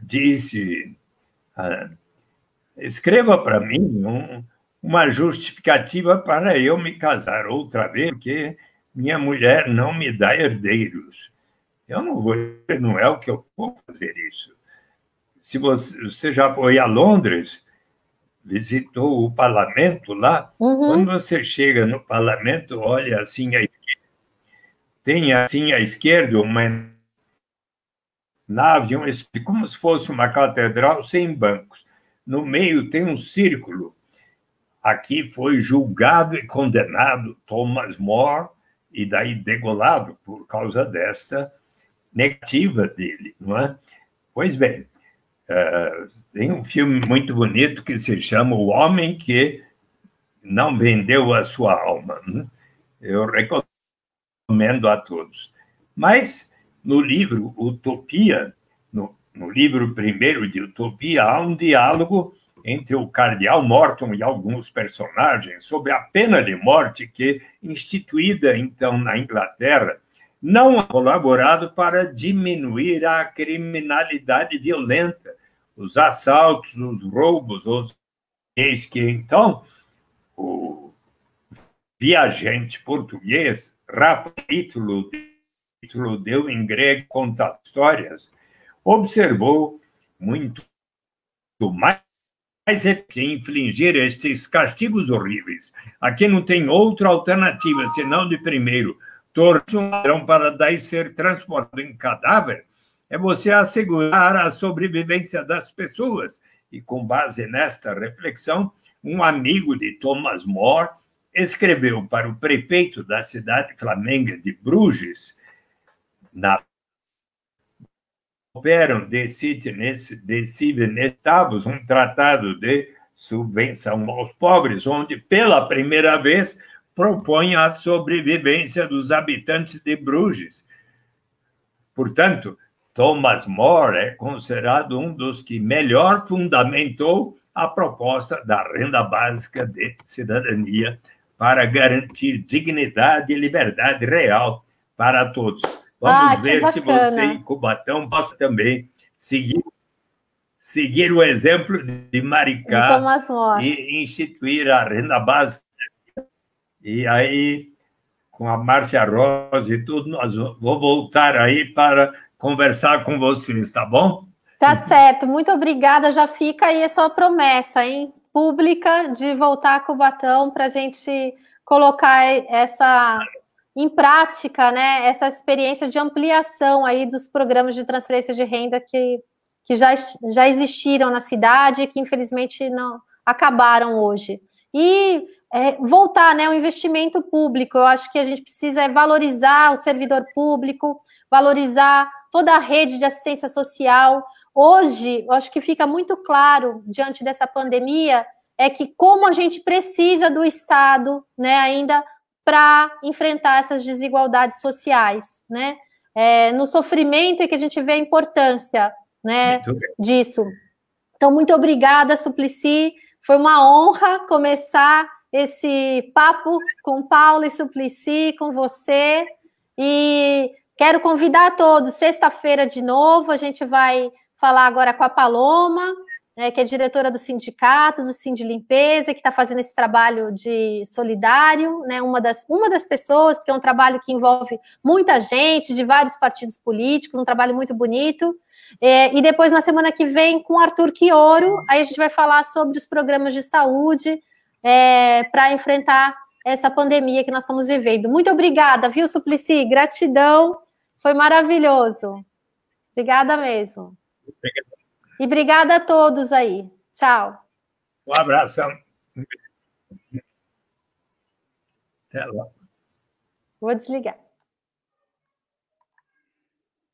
disse, escreva para mim uma justificativa para eu me casar outra vez, porque minha mulher não me dá herdeiros. Eu não é o que eu vou fazer isso. Se você já foi a Londres, visitou o parlamento lá, quando você chega no parlamento, olha assim à esquerda, tem assim à esquerda uma nave, como se fosse uma catedral sem bancos. No meio tem um círculo. Aqui foi julgado e condenado Thomas More, e daí degolado por causa dessa negativa dele, não é? Pois bem, tem um filme muito bonito que se chama O Homem que Não Vendeu a Sua Alma. Eu recomendo recomendo a todos. Mas, no livro Utopia, no livro primeiro de Utopia, há um diálogo entre o cardeal Morton e alguns personagens sobre a pena de morte que, instituída, então, na Inglaterra, não ha colaborado para diminuir a criminalidade violenta, os assaltos, os roubos, eis que, então, o viajante português, título deu em grego conta histórias, observou muito mais que infligir estes castigos horríveis. Aqui não tem outra alternativa, senão de primeiro, tornar um ladrão para daí ser transportado em cadáver, é você assegurar a sobrevivência das pessoas. E com base nesta reflexão, um amigo de Thomas More escreveu para o prefeito da cidade flamenga de Bruges, na operam de Civinestavos, um tratado de subvenção aos pobres, onde, pela primeira vez, propõe a sobrevivência dos habitantes de Bruges. Portanto, Thomas More é considerado um dos que melhor fundamentou a proposta da renda básica de cidadania para garantir dignidade e liberdade real para todos. Vamos ver se você em Cubatão possa também seguir o exemplo de Maricá e instituir a renda básica. E aí, com a Márcia Rosa e tudo, vou voltar aí para conversar com vocês, tá bom? Tá certo, muito obrigada. Já fica aí a sua promessa, hein? Pública, de voltar a Cubatão para a gente colocar essa em prática, né, essa experiência de ampliação aí dos programas de transferência de renda que já existiram na cidade e que, infelizmente, não acabaram hoje. E voltar, né, o investimento público. Eu acho que a gente precisa valorizar o servidor público, valorizar toda a rede de assistência social. Hoje, eu acho que fica muito claro, diante dessa pandemia, que como a gente precisa do Estado, né, ainda para enfrentar essas desigualdades sociais, né? No sofrimento é que a gente vê a importância, né, disso. Então, muito obrigada, Suplicy. Foi uma honra começar esse papo com Paula e Suplicy, com você. E quero convidar a todos, sexta-feira de novo, a gente vai falar agora com a Paloma, que é diretora do sindicato, do Sindilimpeza, que está fazendo esse trabalho de solidário, né, uma das pessoas, porque é um trabalho que envolve muita gente, de vários partidos políticos, um trabalho muito bonito. E depois, na semana que vem, com o Arthur Quioro, aí a gente vai falar sobre os programas de saúde para enfrentar essa pandemia que nós estamos vivendo. Muito obrigada, viu, Suplicy? Gratidão, foi maravilhoso. Obrigada mesmo. Obrigado. E obrigada a todos aí. Tchau. Um abraço. Até logo. Vou desligar.